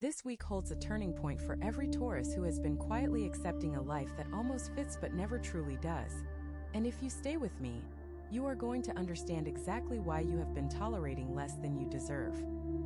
This week holds a turning point for every Taurus who has been quietly accepting a life that almost fits but never truly does. And if you stay with me, you are going to understand exactly why you have been tolerating less than you deserve.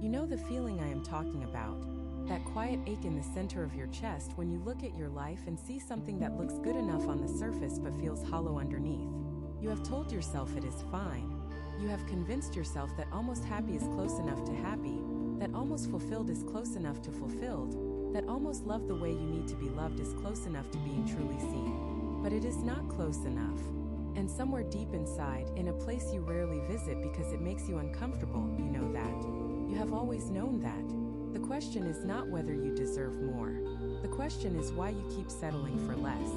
You know the feeling I am talking about. That quiet ache in the center of your chest when you look at your life and see something that looks good enough on the surface but feels hollow underneath. You have told yourself it is fine. You have convinced yourself that almost happy is close enough to happy, that almost fulfilled is close enough to fulfilled, that almost loved the way you need to be loved is close enough to being truly seen. But it is not close enough. And somewhere deep inside, in a place you rarely visit because it makes you uncomfortable, you know that. You have always known that. The question is not whether you deserve more. The question is why you keep settling for less.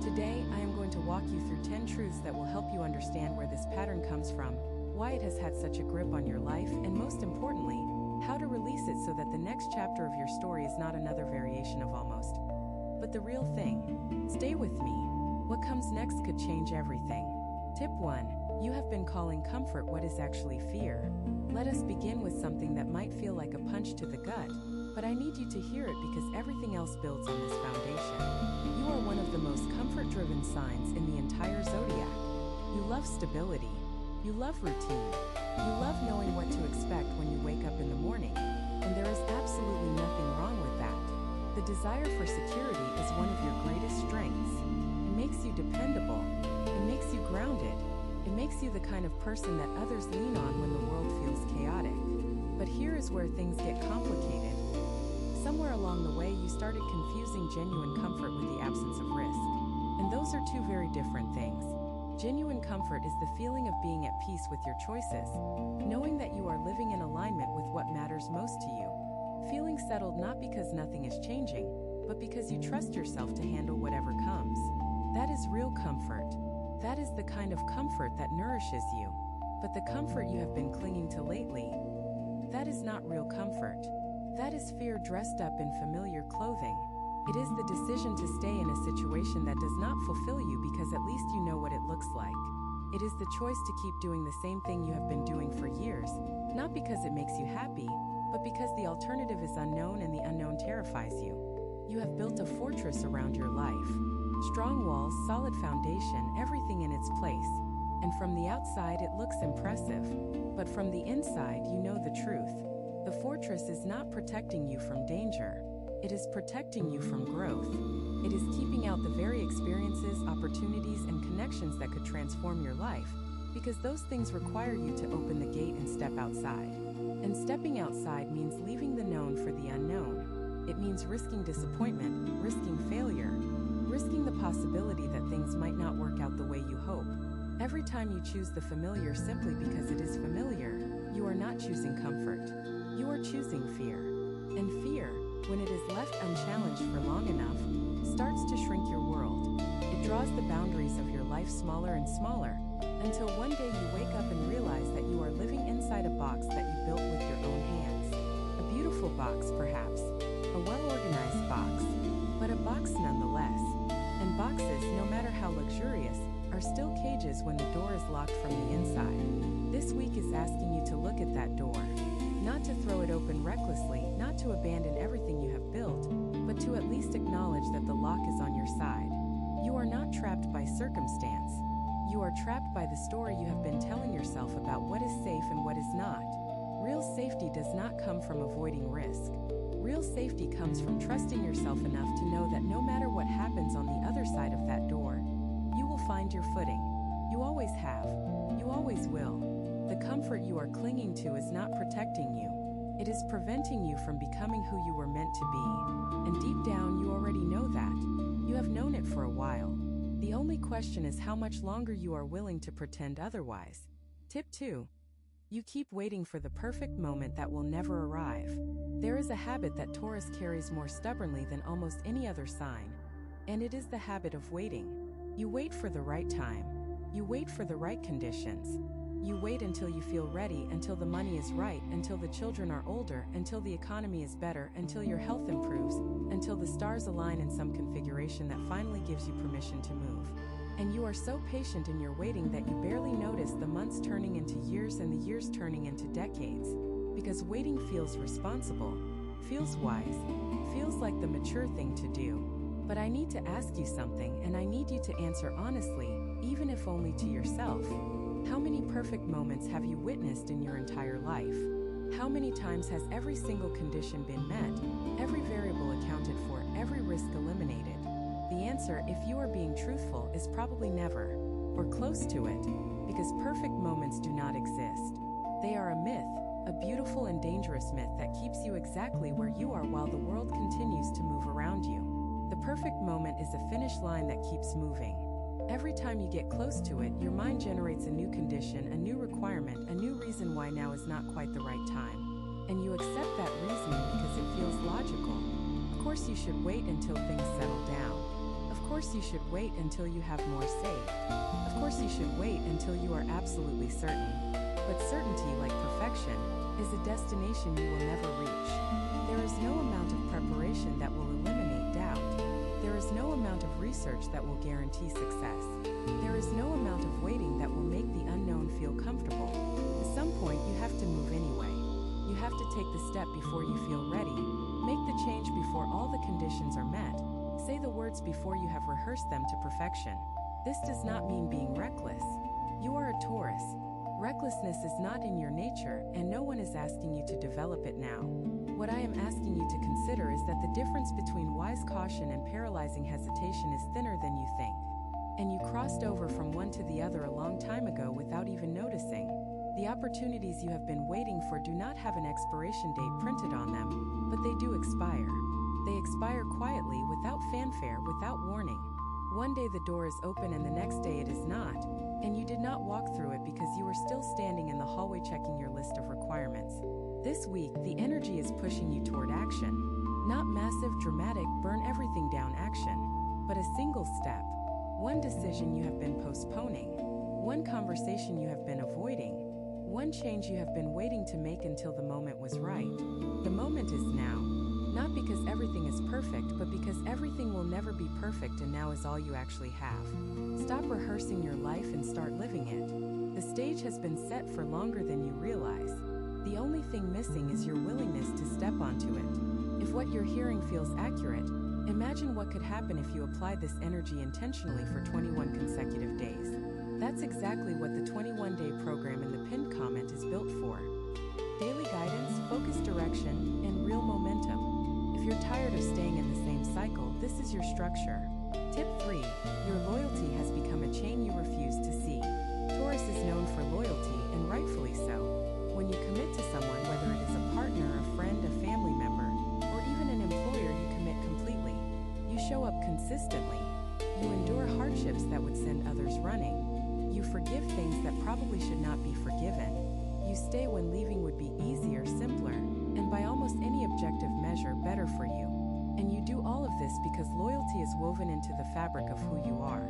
Today, I am going to walk you through 10 truths that will help you understand where this pattern comes from, why it has had such a grip on your life, and most importantly, how to release it so that the next chapter of your story is not another variation of almost, but the real thing. Stay with me. What comes next could change everything. Tip 1. You have been calling comfort what is actually fear. Let us begin with something that might feel like a punch to the gut, but I need you to hear it because everything else builds on this foundation. You are one of the most comfort-driven signs in the entire zodiac. You love stability. You love routine. You love knowing what to expect when you wake up in the morning, and there is absolutely nothing wrong with that. The desire for security is one of your greatest strengths. It makes you dependable. It makes you grounded. It makes you the kind of person that others lean on when the world feels chaotic. But here is where things get complicated. Somewhere along the way, you started confusing genuine comfort with the absence of risk. And those are two very different things. Genuine comfort is the feeling of being at peace with your choices, knowing that you are living in alignment with what matters most to you. Feeling settled not because nothing is changing, but because you trust yourself to handle whatever comes. That is real comfort. That is the kind of comfort that nourishes you. But the comfort you have been clinging to lately, that is not real comfort. That is fear dressed up in familiar clothing. It is the decision to stay in a situation that does not fulfill you because at least you know what it looks like. It is the choice to keep doing the same thing you have been doing for years, not because it makes you happy, but because the alternative is unknown and the unknown terrifies you. You have built a fortress around your life. Strong walls, solid foundation, everything in its place. And from the outside it looks impressive, but from the inside you know the truth. The fortress is not protecting you from danger. It is protecting you from growth. It is keeping out the very experiences, opportunities, and connections that could transform your life, because those things require you to open the gate and step outside. And stepping outside means leaving the known for the unknown. It means risking disappointment, risking failure, risking the possibility that things might not work out the way you hope. Every time you choose the familiar simply because it is familiar, you are not choosing comfort. You are choosing fear. And fear, when it is left unchallenged for long enough, starts to shrink your world. It draws the boundaries of your life smaller and smaller, until one day you wake up and realize that you are living inside a box that you built with your own hands. A beautiful box, perhaps. A well-organized box. But a box nonetheless. And boxes, no matter how luxurious, are still cages when the door is locked from the inside. This week is asking you to look at that door. Not to throw it open recklessly, not to abandon everything you have built, but to at least acknowledge that the lock is on your side. You are not trapped by circumstance. You are trapped by the story you have been telling yourself about what is safe and what is not. Real safety does not come from avoiding risk. Real safety comes from trusting yourself enough to know that no matter what happens on the other side of that door, you will find your footing. You always have. You always will. The comfort you are clinging to is not protecting you. It is preventing you from becoming who you were meant to be. And deep down, you already know that. You have known it for a while. The only question is how much longer you are willing to pretend otherwise. Tip 2. You keep waiting for the perfect moment that will never arrive. There is a habit that Taurus carries more stubbornly than almost any other sign, and it is the habit of waiting. You wait for the right time. You wait for the right conditions. You wait until you feel ready, until the money is right, until the children are older, until the economy is better, until your health improves, until the stars align in some configuration that finally gives you permission to move. And you are so patient in your waiting that you barely notice the months turning into years and the years turning into decades. Because waiting feels responsible. feels wise, feels like the mature thing to do. But I need to ask you something, and I need you to answer honestly, even if only to yourself. How many perfect moments have you witnessed in your entire life? How many times has every single condition been met, every variable accounted for, every risk eliminated? The answer, if you are being truthful, is probably never, or close to it, because perfect moments do not exist. They are a myth, a beautiful and dangerous myth that keeps you exactly where you are while the world continues to move around you. The perfect moment is a finish line that keeps moving. Every time you get close to it, your mind generates a new condition, a new requirement, a new reason why now is not quite the right time. And you accept that reasoning because it feels logical. Of course, you should wait until things settle down. Of course, you should wait until you have more saved. Of course, you should wait until you are absolutely certain. But certainty, like perfection, is a destination you will never reach. There is no amount of preparation that will eliminate doubt. There is no amount of research that will guarantee success. There is no amount of waiting that will make the unknown feel comfortable. At some point, you have to move anyway. You have to take the step before you feel ready, make the change before all the conditions are met, say the words before you have rehearsed them to perfection. This does not mean being reckless. You are a Taurus. Recklessness is not in your nature, and no one is asking you to develop it now. What I am asking you to consider is that the difference between wise caution and paralyzing hesitation is thinner than you think. And you crossed over from one to the other a long time ago without even noticing. The opportunities you have been waiting for do not have an expiration date printed on them, but they do expire. They expire quietly, without fanfare, without warning. One day the door is open and the next day it is not, and you did not walk through it because you were still standing in the hallway checking your list of requirements. This week, the energy is pushing you toward action. Not massive, dramatic, burn everything down action, but a single step. One decision you have been postponing. One conversation you have been avoiding. One change you have been waiting to make until the moment was right. The moment is now. Not because everything is perfect, but because everything will never be perfect, and now is all you actually have. Stop rehearsing your life and start living it. The stage has been set for longer than you realize. The only thing missing is your willingness to step onto it. If what you're hearing feels accurate, imagine what could happen if you applied this energy intentionally for 21 consecutive days. That's exactly what the 21-day program in the pinned comment is built for. Daily guidance, focused direction, and real momentum. If you're tired of staying in the same cycle, this is your structure. Tip 3. Your loyalty has become a chain you refuse to see. Taurus is known for loyalty, and rightfully so. When you commit to someone, whether it is a partner, a friend, a family member, or even an employer, you commit completely. You show up consistently. You endure hardships that would send others running. You forgive things that probably should not be forgiven. You stay when leaving would be easier, simpler, and by almost any objective measure, better for you. And you do all of this because loyalty is woven into the fabric of who you are.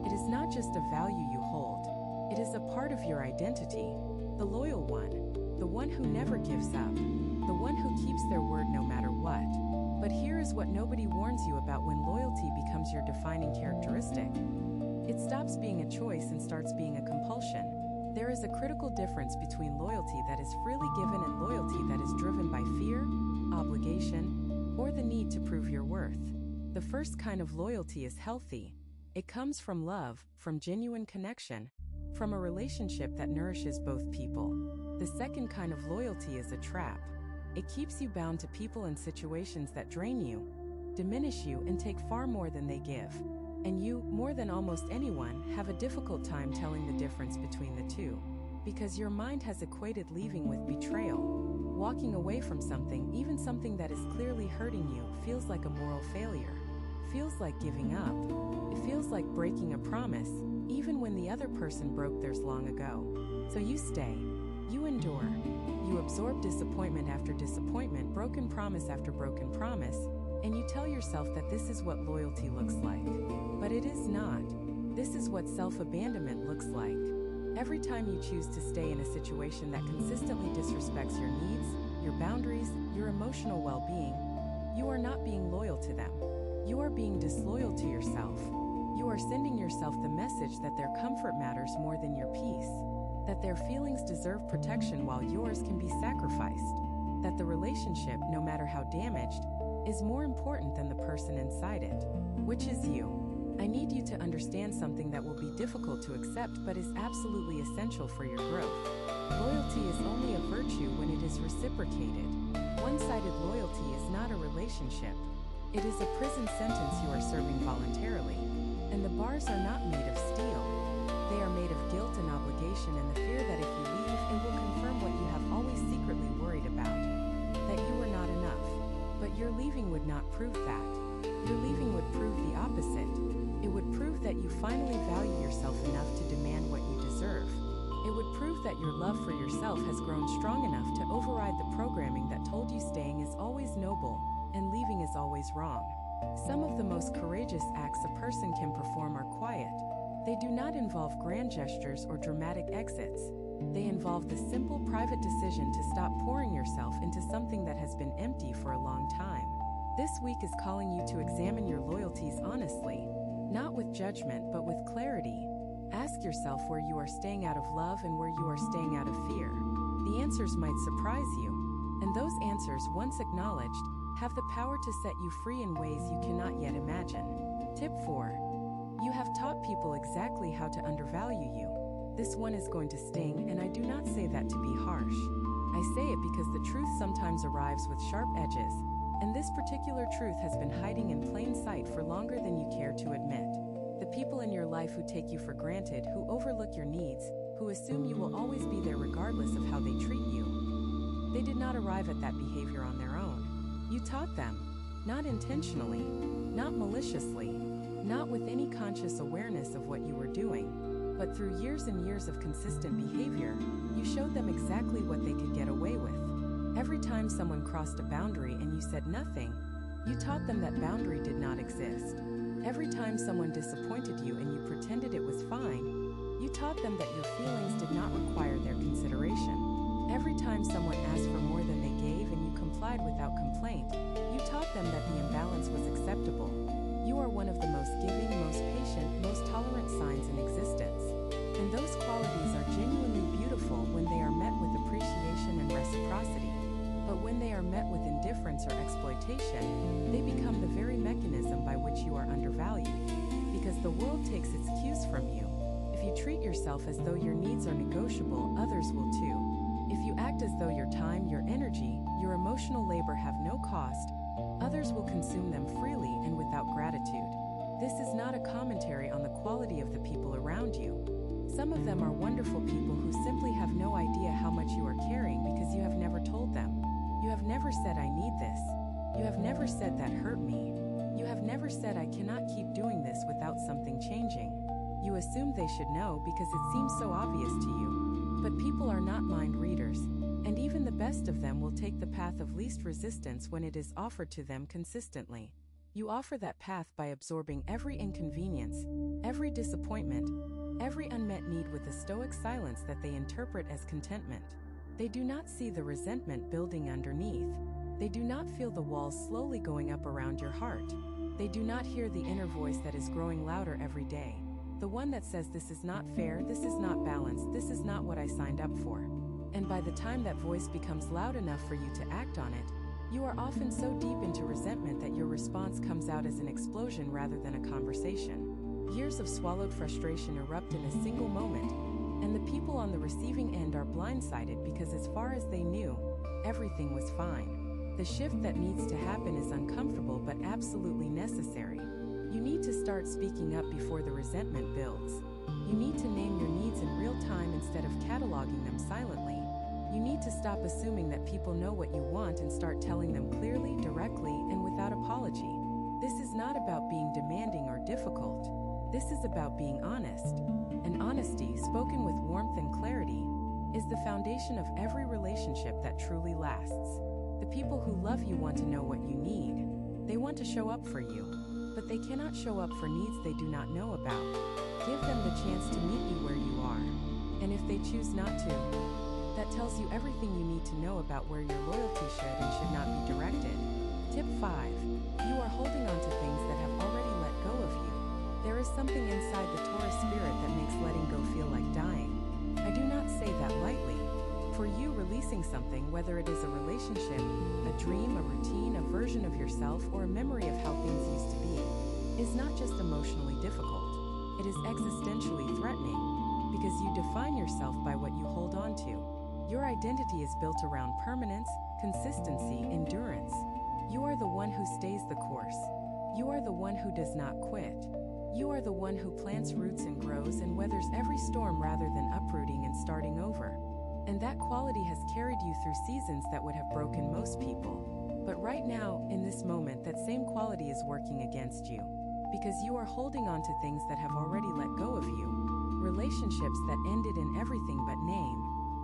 It is not just a value you hold. It is a part of your identity. The loyal one. The one who never gives up. The one who keeps their word no matter what. But here is what nobody warns you about when loyalty becomes your defining characteristic. It stops being a choice and starts being a compulsion. There is a critical difference between loyalty that is freely given and loyalty that is driven by fear, obligation, or the need to prove your worth. The first kind of loyalty is healthy. It comes from love, from genuine connection, from a relationship that nourishes both people. The second kind of loyalty is a trap. It keeps you bound to people and situations that drain you, diminish you, and take far more than they give. And you, more than almost anyone, have a difficult time telling the difference between the two, because your mind has equated leaving with betrayal. Walking away from something, even something that is clearly hurting you, feels like a moral failure. Feels like giving up. It feels like breaking a promise, even when the other person broke theirs long ago. So you stay. You endure. You absorb disappointment after disappointment, broken promise after broken promise, and you tell yourself that this is what loyalty looks like. But it is not. This is what self-abandonment looks like. Every time you choose to stay in a situation that consistently disrespects your needs, your boundaries, your emotional well-being, you are not being loyal to them. You are being disloyal to yourself. You are sending yourself the message that their comfort matters more than your peace, that their feelings deserve protection while yours can be sacrificed. that the relationship, no matter how damaged, is more important than the person inside it, which is you. I need you to understand something that will be difficult to accept but is absolutely essential for your growth. Loyalty is only a virtue when it is reciprocated. One-sided loyalty is not a relationship. It is a prison sentence you are serving voluntarily. And the bars are not made of steel. They are made of guilt and obligation and the fear that if you leave, it will confirm what you have always secretly worried about. That you were not enough. But your leaving would not prove that. Your leaving would prove the opposite. It would prove that you finally value yourself enough to demand what you deserve. It would prove that your love for yourself has grown strong enough to override the programming that told you staying is always noble and leaving is always wrong. Some of the most courageous acts a person can perform are quiet. They do not involve grand gestures or dramatic exits. They involve the simple private decision to stop pouring yourself into something that has been empty for a long time. This week is calling you to examine your loyalties honestly, not with judgment but with clarity. Ask yourself where you are staying out of love and where you are staying out of fear. The answers might surprise you, and those answers, once acknowledged, have the power to set you free in ways you cannot yet imagine. Tip 4. You have taught people exactly how to undervalue you. This one is going to sting, and I do not say that to be harsh. I say it because the truth sometimes arrives with sharp edges, and this particular truth has been hiding in plain sight for longer than you care to admit. The people in your life who take you for granted, who overlook your needs, who assume you will always be there regardless of how they treat you. They did not arrive at that behavior on their own. You taught them, not intentionally, not maliciously, not with any conscious awareness of what you were doing, but through years and years of consistent behavior, you showed them exactly what they could get away with. Every time someone crossed a boundary and you said nothing, you taught them that boundary did not exist. Every time someone disappointed you and you pretended it was fine, you taught them that your feelings did not require their consideration. Every time someone asked for more than they gave and you complied without complaint, you taught them that the imbalance was acceptable. You are one of the most giving, most patient, most tolerant signs in existence. And those qualities are genuinely beautiful when they are met with appreciation and reciprocity. But when they are met with indifference or exploitation, they become the very mechanism by which you are undervalued. Because the world takes its cues from you. If you treat yourself as though your needs are negotiable, others will too. If you act as though your time, your energy, your emotional labor have no cost, others will consume them freely and without gratitude. This is not a commentary on the quality of the people around you. Some of them are wonderful people who simply have no idea how much you are caring because you have never told them. You have never said, "I need this." You have never said, "That hurt me." You have never said, "I cannot keep doing this without something changing." You assumed they should know because it seems so obvious to you. But people are not mind readers, and even the best of them will take the path of least resistance when it is offered to them consistently. You offer that path by absorbing every inconvenience, every disappointment, every unmet need with a stoic silence that they interpret as contentment. They do not see the resentment building underneath. They do not feel the walls slowly going up around your heart. They do not hear the inner voice that is growing louder every day. The one that says, "This is not fair, this is not balanced, this is not what I signed up for." And by the time that voice becomes loud enough for you to act on it, you are often so deep into resentment that your response comes out as an explosion rather than a conversation. Years of swallowed frustration erupt in a single moment, and the people on the receiving end are blindsided because as far as they knew, everything was fine. The shift that needs to happen is uncomfortable but absolutely necessary. You need to start speaking up before the resentment builds. You need to name your needs in real time instead of cataloging them silently. You need to stop assuming that people know what you want and start telling them clearly, directly, and without apology. This is not about being demanding or difficult. This is about being honest. And honesty, spoken with warmth and clarity, is the foundation of every relationship that truly lasts. The people who love you want to know what you need. They want to show up for you, but they cannot show up for needs they do not know about. Give them the chance to meet you where you are. And if they choose not to, that tells you everything you need to know about where your loyalty should and should not be directed. Tip 5. You are holding on to things that have already let go of you. There is something inside the Taurus spirit that makes letting go feel like dying. I do not say that lightly. For you, releasing something, whether it is a relationship, a dream, a routine, a version of yourself, or a memory of how things used to be, is not just emotionally difficult. It is existentially threatening, because you define yourself by what you hold on to. Your identity is built around permanence, consistency, endurance. You are the one who stays the course. You are the one who does not quit. You are the one who plants roots and grows and weathers every storm rather than uprooting and starting over. And that quality has carried you through seasons that would have broken most people. But right now, in this moment, that same quality is working against you. Because you are holding on to things that have already let go of you. Relationships that ended in everything but name.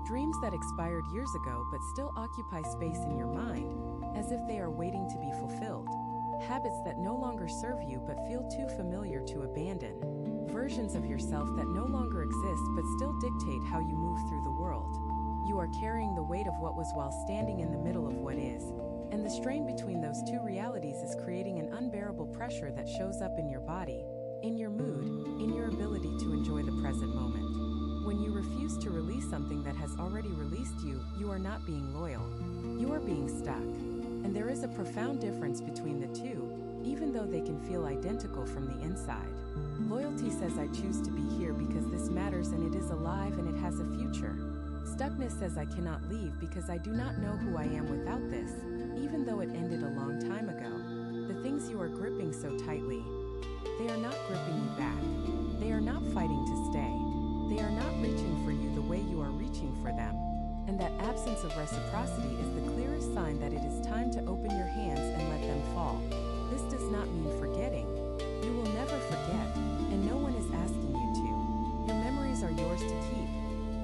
Dreams that expired years ago but still occupy space in your mind, as if they are waiting to be fulfilled. Habits that no longer serve you but feel too familiar to abandon. Versions of yourself that no longer exist but still dictate how you move through the world. You are carrying the weight of what was while standing in the middle of what is, and the strain between those two realities is creating an unbearable pressure that shows up in your body, in your mood, in your ability to enjoy the present moment. When you refuse to release something that has already released you, you are not being loyal. You are being stuck. And there is a profound difference between the two, even though they can feel identical from the inside. Loyalty says, I choose to be here because this matters and it is alive and it has a future. Stuckness says, I cannot leave because I do not know who I am without this, even though it ended a long time ago. The things you are gripping so tightly, they are not gripping you back. They are not fighting to stay. They are not reaching for you the way you are reaching for them. And that absence of reciprocity is the clearest sign that it is time to open your hands and let them fall. This does not mean forgetting. You will never forget, and no one is asking you to. Your memories are yours to keep,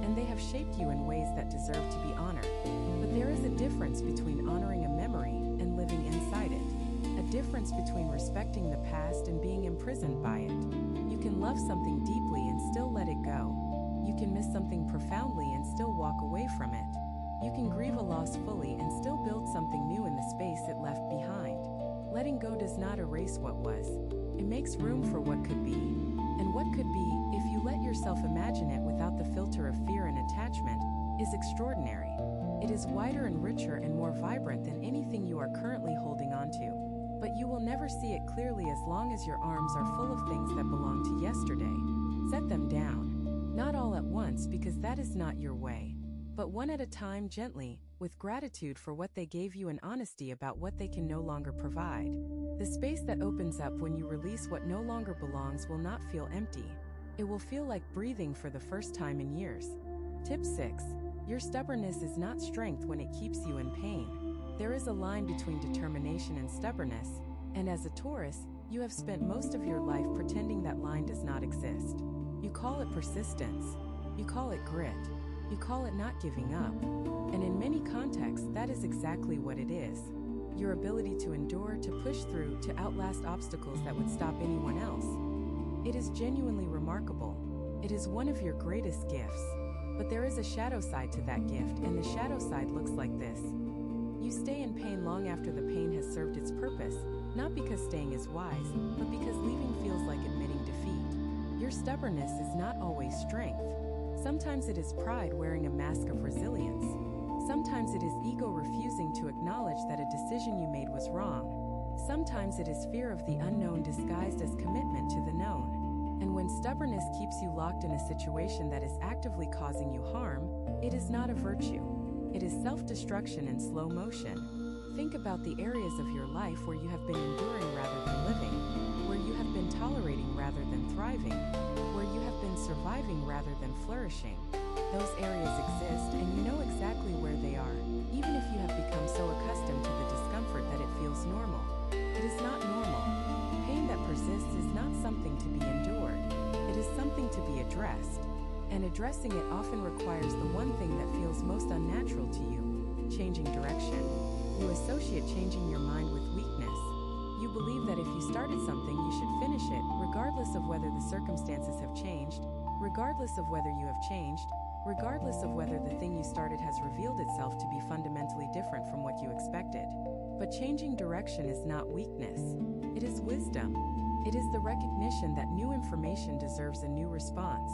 and they have shaped you in ways that deserve to be honored. But there is a difference between honoring a memory and living inside it. A difference between respecting the past and being imprisoned by it. You can love something deeply and still let it go. You can miss something profoundly and still walk away from it. You can grieve a loss fully and still build something new in the space it left behind. Letting go does not erase what was. It makes room for what could be. And what could be, if you let yourself imagine it without the filter of fear and attachment, is extraordinary. It is wider and richer and more vibrant than anything you are currently holding on to. But you will never see it clearly as long as your arms are full of things that belong to yesterday. Set them down. Not all at once, because that is not your way, but one at a time, gently, with gratitude for what they gave you and honesty about what they can no longer provide. The space that opens up when you release what no longer belongs will not feel empty. It will feel like breathing for the first time in years. Tip 6. Your stubbornness is not strength when it keeps you in pain. There is a line between determination and stubbornness, and as a Taurus, you have spent most of your life pretending that line does not exist. You call it persistence. You call it grit. You call it not giving up. And in many contexts, that is exactly what it is. Your ability to endure, to push through, to outlast obstacles that would stop anyone else. It is genuinely remarkable. It is one of your greatest gifts. But there is a shadow side to that gift, and the shadow side looks like this. You stay in pain long after the pain has served its purpose, not because staying is wise, but because leaving feels like admitting defeat. Your stubbornness is not always strength. Sometimes it is pride wearing a mask of resilience. Sometimes it is ego refusing to acknowledge that a decision you made was wrong. Sometimes it is fear of the unknown disguised as commitment to the known. And when stubbornness keeps you locked in a situation that is actively causing you harm, it is not a virtue. It is self-destruction in slow motion. Think about the areas of your life where you have been enduring rather than living, where you have been tolerating rather than thriving, where you have been surviving rather than flourishing. Those areas exist, and you know exactly where they are, even if you have become so accustomed to the discomfort that it feels normal. It is not normal. Pain that persists is not something to be endured. It is something to be addressed. And addressing it often requires the one thing that feels most unnatural to you: changing direction. You associate changing your mind with weakness. You believe that if you started something, you should finish it, regardless of whether the circumstances have changed, regardless of whether you have changed, regardless of whether the thing you started has revealed itself to be fundamentally different from what you expected. But changing direction is not weakness. It is wisdom. It is the recognition that new information deserves a new response.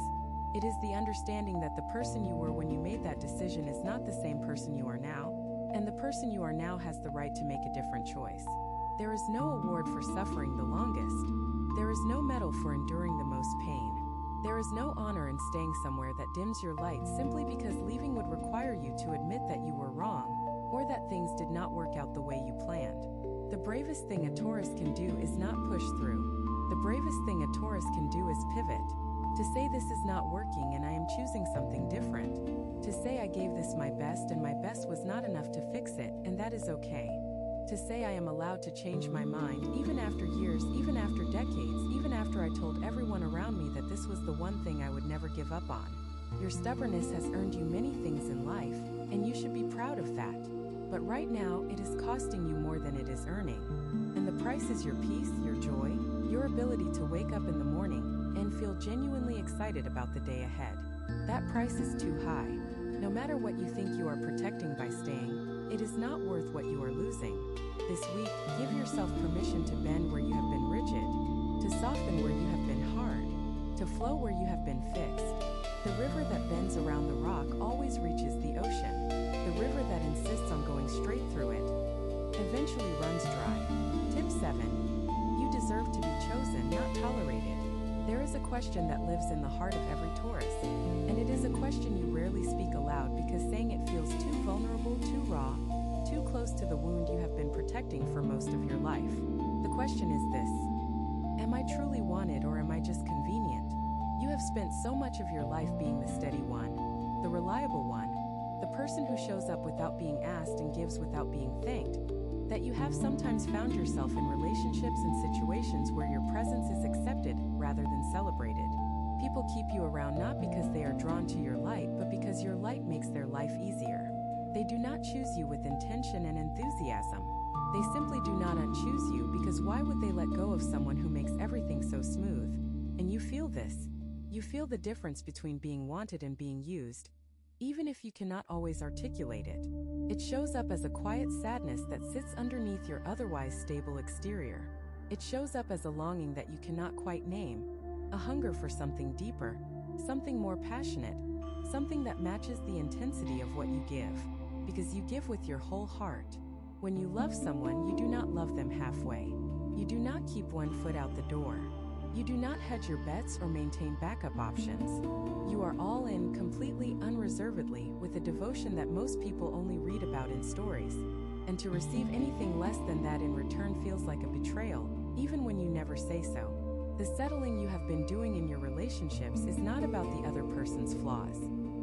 It is the understanding that the person you were when you made that decision is not the same person you are now, and the person you are now has the right to make a different choice. There is no award for suffering the longest. There is no medal for enduring the most pain. There is no honor in staying somewhere that dims your light simply because leaving would require you to admit that you were wrong, or that things did not work out the way you planned. The bravest thing a Taurus can do is not push through. The bravest thing a Taurus can do is pivot. To say this is not working and I am choosing something different. To say I gave this my best and my best was not enough to fix it, and that is okay. To say I am allowed to change my mind even after years, even after decades, even after I told everyone around me that this was the one thing I would never give up on. Your stubbornness has earned you many things in life, and you should be proud of that. But right now, it is costing you more than it is earning. And the price is your peace, your joy, your ability to wake up in the morning and feel genuinely excited about the day ahead. That price is too high. No matter what you think you are protecting by staying, it is not worth what you are losing. This week, give yourself permission to bend where you have been rigid, to soften where you have been hard, to flow where you have been fixed. The river that bends around the rock always reaches the ocean. The river that insists on going straight through it eventually runs dry. Tip 7. You deserve to be chosen, not tolerated. There is a question that lives in the heart of every Taurus, and it is a question you rarely speak aloud because saying it feels too vulnerable, too raw, too close to the wound you have been protecting for most of your life. The question is this: am I truly wanted, or am I just convenient? You have spent so much of your life being the steady one, the reliable one, the person who shows up without being asked and gives without being thanked, that you have sometimes found yourself in relationships and situations where your presence is accepted rather than celebrated. People keep you around not because they are drawn to your light, but because your light makes their life easier. They do not choose you with intention and enthusiasm. They simply do not unchoose you, because why would they let go of someone who makes everything so smooth? And you feel this. You feel the difference between being wanted and being used, even if you cannot always articulate it. It shows up as a quiet sadness that sits underneath your otherwise stable exterior. It shows up as a longing that you cannot quite name, a hunger for something deeper, something more passionate, something that matches the intensity of what you give, because you give with your whole heart. When you love someone, you do not love them halfway. You do not keep one foot out the door. You do not hedge your bets or maintain backup options. You are all in, completely, unreservedly, with a devotion that most people only read about in stories. And to receive anything less than that in return feels like a betrayal, even when you never say so. The settling you have been doing in your relationships is not about the other person's flaws.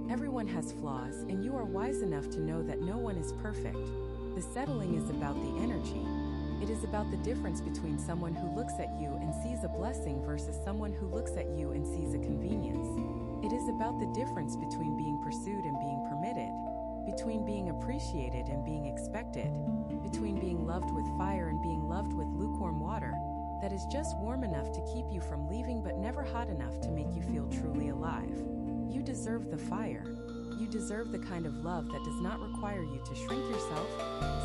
Everyone has flaws, and you are wise enough to know that no one is perfect. The settling is about the energy. It is about the difference between someone who looks at you and sees a blessing versus someone who looks at you and sees a convenience. It is about the difference between being pursued and being permitted, between being appreciated and being expected, between being loved with fire and being loved with lukewarm water that is just warm enough to keep you from leaving but never hot enough to make you feel truly alive. You deserve the fire. You deserve the kind of love that does not require you to shrink yourself,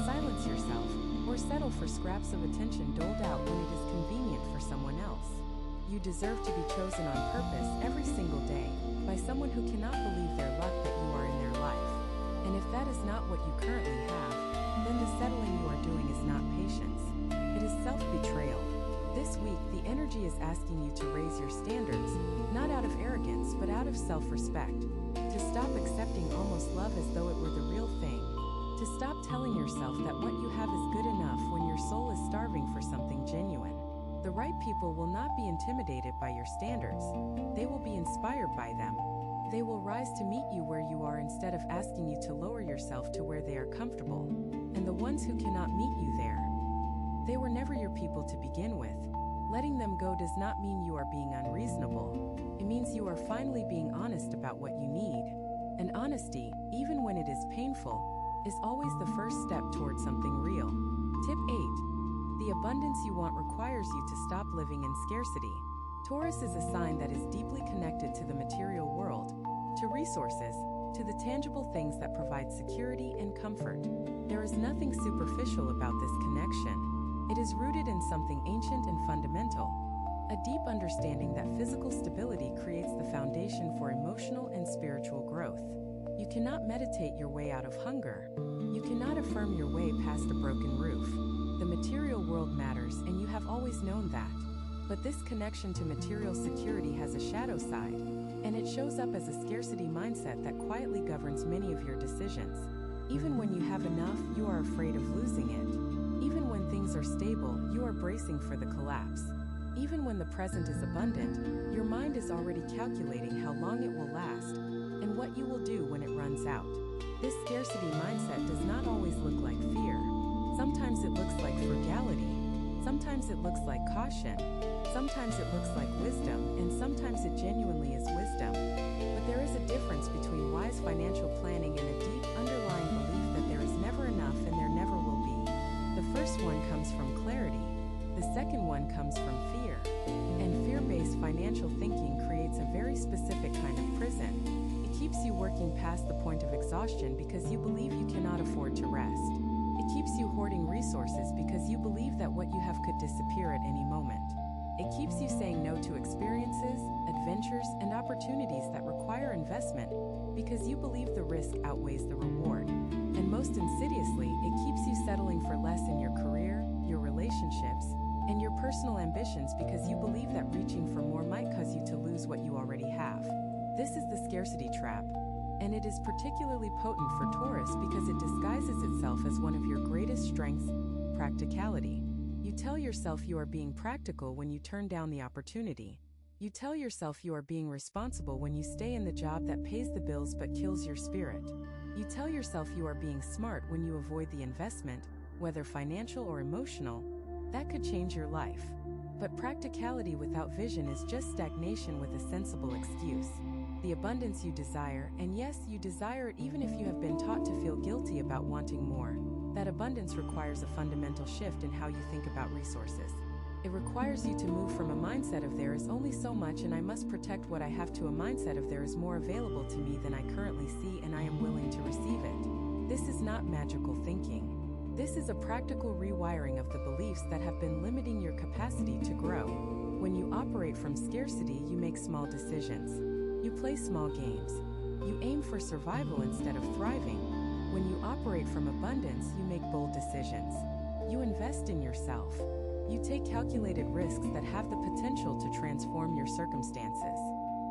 silence yourself, or settle for scraps of attention doled out when it is convenient for someone else. You deserve to be chosen on purpose every single day by someone who cannot believe their luck that you are in their life. And if that is not what you currently have, then the settling you are doing is not patience. It is self-betrayal. This week, the energy is asking you to raise your standards, not out of arrogance, but out of self-respect. To stop accepting almost love as though it were the real thing. To stop telling yourself that what you have is good enough when your soul is starving for something genuine. The right people will not be intimidated by your standards. They will be inspired by them. They will rise to meet you where you are instead of asking you to lower yourself to where they are comfortable. And the ones who cannot meet you there, they were never your people to begin with. Letting them go does not mean you are being unreasonable. It means you are finally being honest about what you need. And honesty, even when it is painful, is always the first step towards something real. Tip 8. The abundance you want requires you to stop living in scarcity. Taurus is a sign that is deeply connected to the material world, to resources, to the tangible things that provide security and comfort. There is nothing superficial about this connection. It is rooted in something ancient and fundamental. A deep understanding that physical stability creates the foundation for emotional and spiritual growth. You cannot meditate your way out of hunger. You cannot affirm your way past a broken roof. The material world matters, and you have always known that. But this connection to material security has a shadow side, and it shows up as a scarcity mindset that quietly governs many of your decisions. Even when you have enough, you are afraid of losing it. Even when things are stable, you are bracing for the collapse. Even when the present is abundant, your mind is already calculating how long it will last and what you will do when it runs out. This scarcity mindset does not always look like fear. Sometimes it looks like frugality. Sometimes it looks like caution. Sometimes it looks like wisdom, and sometimes it genuinely is wisdom. But there is a difference between wise financial planning and a deep underlying belief that there is never enough and there never will be. The first one comes from clarity. The second one comes from fear. And fear-based financial thinking creates a very specific kind of prison. It keeps you working past the point of exhaustion because you believe you cannot afford to rest. It keeps you hoarding resources because you believe that what you have could disappear at any moment. It keeps you saying no to experiences, adventures, and opportunities that require investment because you believe the risk outweighs the reward. And most insidiously, it keeps you settling for less in your career, your relationships, and your personal ambitions because you believe that reaching for more might cause you to lose what you already have. This is the scarcity trap, and it is particularly potent for Taurus because it disguises itself as one of your greatest strengths: practicality. You tell yourself you are being practical when you turn down the opportunity. You tell yourself you are being responsible when you stay in the job that pays the bills but kills your spirit. You tell yourself you are being smart when you avoid the investment, whether financial or emotional, that could change your life. But practicality without vision is just stagnation with a sensible excuse. The abundance you desire, and yes, you desire it even if you have been taught to feel guilty about wanting more. That abundance requires a fundamental shift in how you think about resources. It requires you to move from a mindset of there is only so much and I must protect what I have to a mindset of there is more available to me than I currently see and I am willing to receive it. This is not magical thinking. This is a practical rewiring of the beliefs that have been limiting your capacity to grow. When you operate from scarcity, you make small decisions. You play small games. You aim for survival instead of thriving. When you operate from abundance, you make bold decisions. You invest in yourself. You take calculated risks that have the potential to transform your circumstances.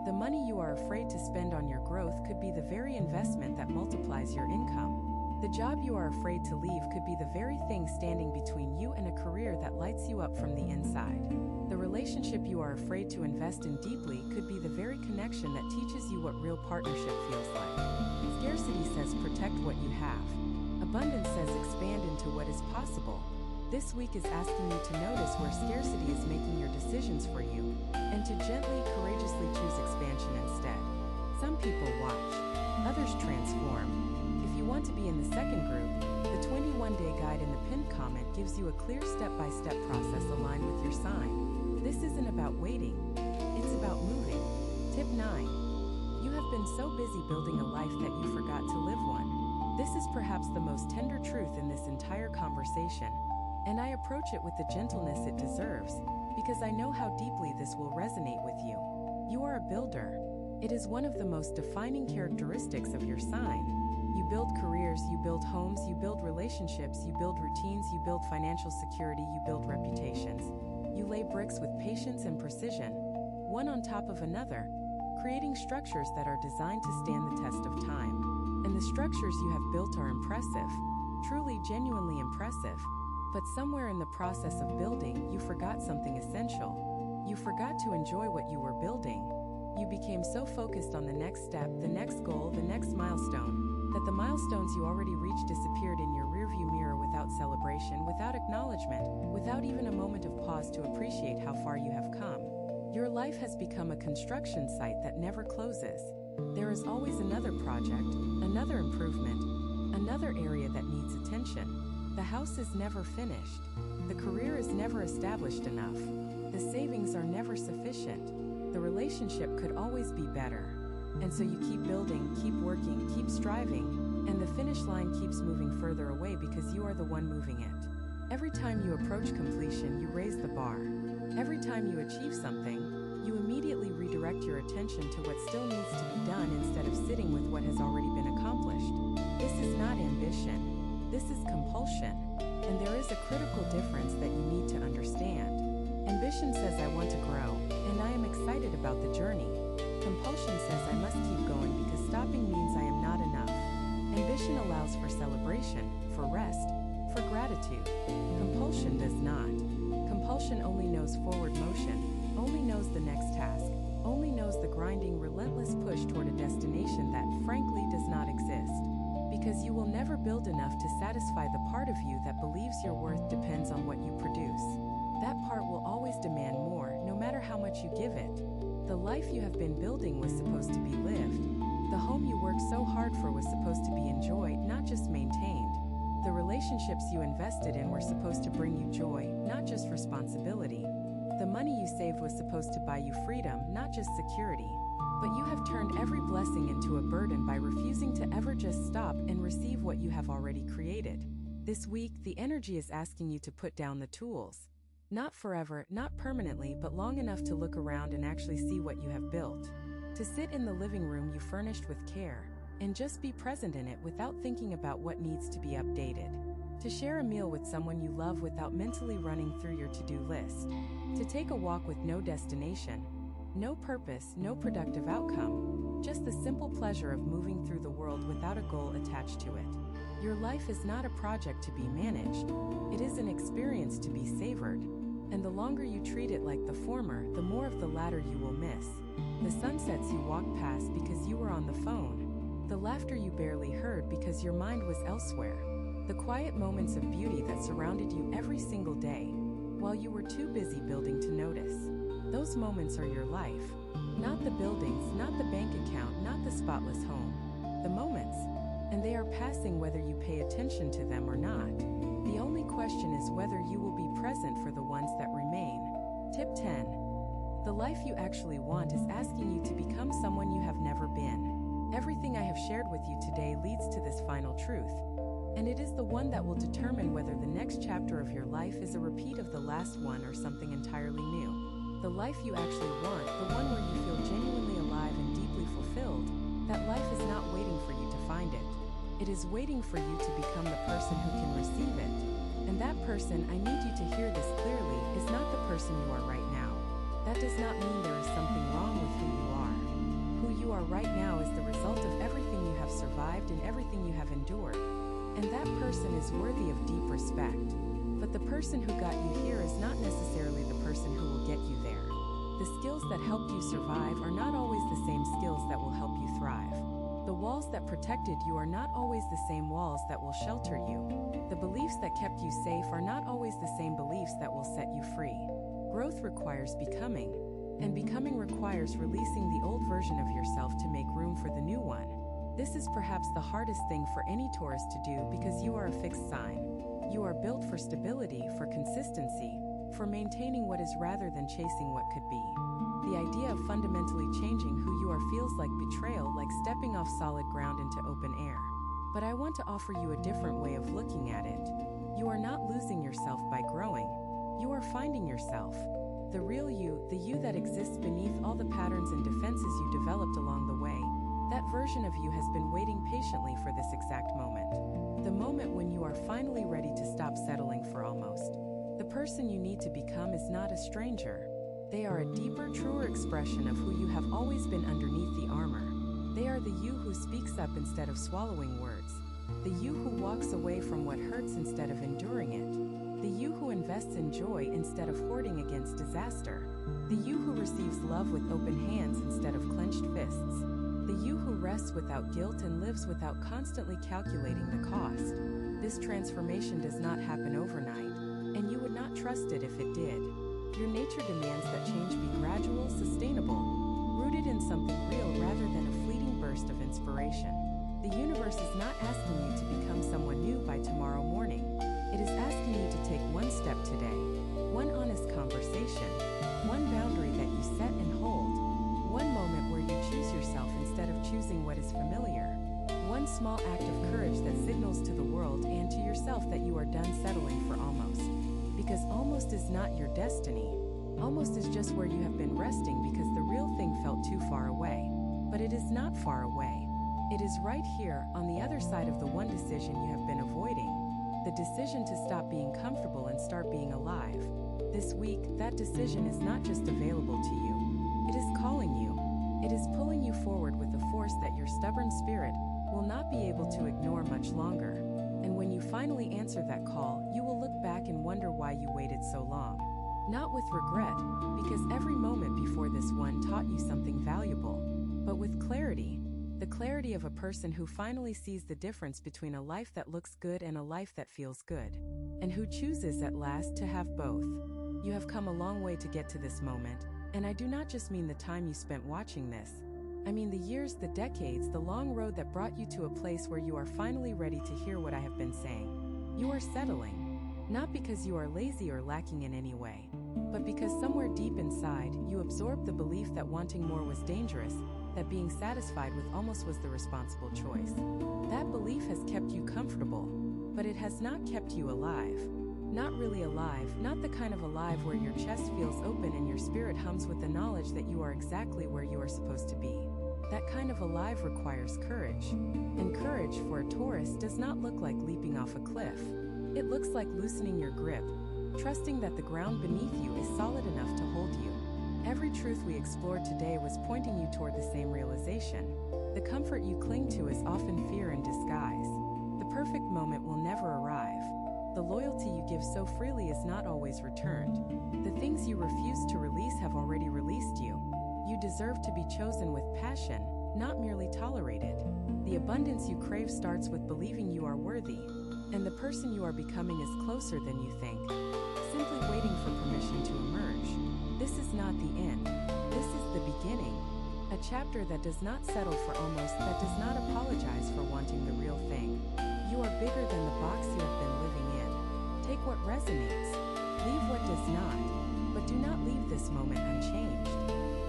The money you are afraid to spend on your growth could be the very investment that multiplies your income. The job you are afraid to leave could be the very thing standing between you and a career that lights you up from the inside. The relationship you are afraid to invest in deeply could be the very connection that teaches you what real partnership feels like. Scarcity says protect what you have. Abundance says expand into what is possible. This week is asking you to notice where scarcity is making your decisions for you, and to gently, courageously choose expansion instead. Some people watch, others transform. If you want to be in the second group, the 21-day guide in the pinned comment gives you a clear step-by-step process aligned with your sign. This isn't about waiting, it's about moving. Tip 9. You have been so busy building a life that you forgot to live one. This is perhaps the most tender truth in this entire conversation, and I approach it with the gentleness it deserves, because I know how deeply this will resonate with you. You are a builder. It is one of the most defining characteristics of your sign. You build careers, you build homes, you build relationships, you build routines, you build financial security, you build reputations. You lay bricks with patience and precision, one on top of another, creating structures that are designed to stand the test of time. And the structures you have built are impressive, truly, genuinely impressive. But somewhere in the process of building, you forgot something essential. You forgot to enjoy what you were building. You became so focused on the next step, the next goal, the next milestone, that the milestones you already reached disappeared in your rearview mirror without celebration, without acknowledgement, without even a moment of pause to appreciate how far you have come. Your life has become a construction site that never closes. There is always another project, another improvement, another area that needs attention. The house is never finished. The career is never established enough. The savings are never sufficient. The relationship could always be better. And so you keep building, keep working, keep striving, and the finish line keeps moving further away because you are the one moving it. Every time you approach completion, you raise the bar. Every time you achieve something, you immediately redirect your attention to what still needs to be done instead of sitting with what has already been accomplished. This is not ambition. This is compulsion. And there is a critical difference that you need to understand. Ambition says I want to grow, and I am excited about the journey. Compulsion says I must keep going because stopping means I am not enough. Ambition allows for celebration, for rest, for gratitude. Compulsion does not. Compulsion only knows forward motion, only knows the next task, only knows the grinding, relentless push toward a destination that, frankly, does not exist. Because you will never build enough to satisfy the part of you that believes your worth depends on what you produce. That part will always demand more, no matter how much you give it. The life you have been building was supposed to be lived. The home you worked so hard for was supposed to be enjoyed, not just maintained. The relationships you invested in were supposed to bring you joy, not just responsibility. The money you saved was supposed to buy you freedom, not just security. But you have turned every blessing into a burden by refusing to ever just stop and receive what you have already created. This week, the energy is asking you to put down the tools. Not forever, not permanently, but long enough to look around and actually see what you have built. To sit in the living room you furnished with care, and just be present in it without thinking about what needs to be updated. To share a meal with someone you love without mentally running through your to-do list. To take a walk with no destination, no purpose, no productive outcome, just the simple pleasure of moving through the world without a goal attached to it. Your life is not a project to be managed. It is an experience to be savored. And the longer you treat it like the former, the more of the latter you will miss. The sunsets you walked past because you were on the phone. The laughter you barely heard because your mind was elsewhere. The quiet moments of beauty that surrounded you every single day, while you were too busy building to notice. Those moments are your life. Not the buildings, not the bank account, not the spotless home. The moments. And they are passing whether you pay attention to them or not. The only question is whether you will be present for the ones that remain. Tip 10. The life you actually want is asking you to become someone you have never been. Everything I have shared with you today leads to this final truth. And it is the one that will determine whether the next chapter of your life is a repeat of the last one or something entirely new. The life you actually want, the one where you feel genuinely alive and deeply fulfilled, that life is not waiting for you to find it. It is waiting for you to become the person who can receive it. And that person, I need you to hear this clearly, is not the person you are right now. That does not mean there is something wrong with who you are. Who you are right now is the result of everything you have survived and everything you have endured. And that person is worthy of deep respect. But the person who got you here is not necessarily the person who will get you there. The skills that helped you survive are not always the same skills that will help you thrive. The walls that protected you are not always the same walls that will shelter you. The beliefs that kept you safe are not always the same beliefs that will set you free. Growth requires becoming, and becoming requires releasing the old version of yourself to make room for the new one. This is perhaps the hardest thing for any Taurus to do because you are a fixed sign. You are built for stability, for consistency, for maintaining what is rather than chasing what could be. The idea of fundamentally changing who you are feels like betrayal, like stepping off solid ground into open air. But I want to offer you a different way of looking at it. You are not losing yourself by growing. You are finding yourself. The real you, the you that exists beneath all the patterns and defenses you developed along the way. That version of you has been waiting patiently for this exact moment. The moment when you are finally ready to stop settling for almost. The person you need to become is not a stranger. They are a deeper, truer expression of who you have always been underneath the armor. They are the you who speaks up instead of swallowing words. The you who walks away from what hurts instead of enduring it. The you who invests in joy instead of hoarding against disaster. The you who receives love with open hands instead of clenched fists. The you who rests without guilt and lives without constantly calculating the cost. This transformation does not happen overnight, and you would not trust it if it did. Your nature demands that change be gradual, sustainable, rooted in something real rather than a fleeting burst of inspiration. The universe is not asking you to become someone new by tomorrow morning. It is asking you to take one step today, one honest conversation, one boundary that you set and hold, one moment where you choose yourself instead of choosing what is familiar, one small act of courage that signals to the world and to yourself that you are done settling for almost. Because almost is not your destiny. almost as just where you have been resting because the real thing felt too far away. But it is not far away. It is right here, on the other side of the one decision you have been avoiding. The decision to stop being comfortable and start being alive. This week, that decision is not just available to you. It is calling you. It is pulling you forward with a force that your stubborn spirit will not be able to ignore much longer. And when you finally answer that call, you will look back and wonder why you waited so long. Not with regret, because every moment before this one taught you something valuable, but with clarity. The clarity of a person who finally sees the difference between a life that looks good and a life that feels good, and who chooses at last to have both. You have come a long way to get to this moment, and I do not just mean the time you spent watching this. I mean the years, the decades, the long road that brought you to a place where you are finally ready to hear what I have been saying. You are settling, not because you are lazy or lacking in any way, but because somewhere deep inside, you absorbed the belief that wanting more was dangerous, that being satisfied with almost was the responsible choice. That belief has kept you comfortable, but it has not kept you alive. Not really alive, not the kind of alive where your chest feels open and your spirit hums with the knowledge that you are exactly where you are supposed to be. That kind of alive requires courage. And courage for a Taurus does not look like leaping off a cliff. It looks like loosening your grip, trusting that the ground beneath you is solid enough to hold you. Every truth we explored today was pointing you toward the same realization. The comfort you cling to is often fear in disguise. The perfect moment will never arrive. The loyalty you give so freely is not always returned. The things you refuse to release have already released you. You deserve to be chosen with passion, not merely tolerated. The abundance you crave starts with believing you are worthy, and the person you are becoming is closer than you think, simply waiting for permission to emerge. This is not the end. This is the beginning. A chapter that does not settle for almost, that does not apologize for wanting the real thing. You are bigger than the box you have been living in. Take what resonates. Leave what does not. But do not leave this moment unchanged.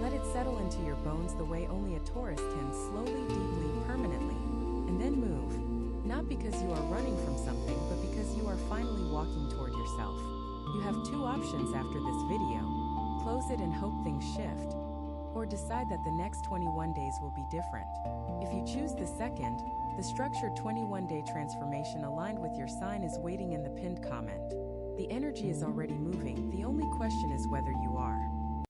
Let it settle into your bones the way only a Taurus can, slowly, deeply, permanently. And then move. Not because you are running from something, but because you are finally walking toward yourself. You have two options after this video. Close it and hope things shift, or decide that the next 21 days will be different. If you choose the second, the structured 21-day transformation aligned with your sign is waiting in the pinned comment. The energy is already moving, the only question is whether you are.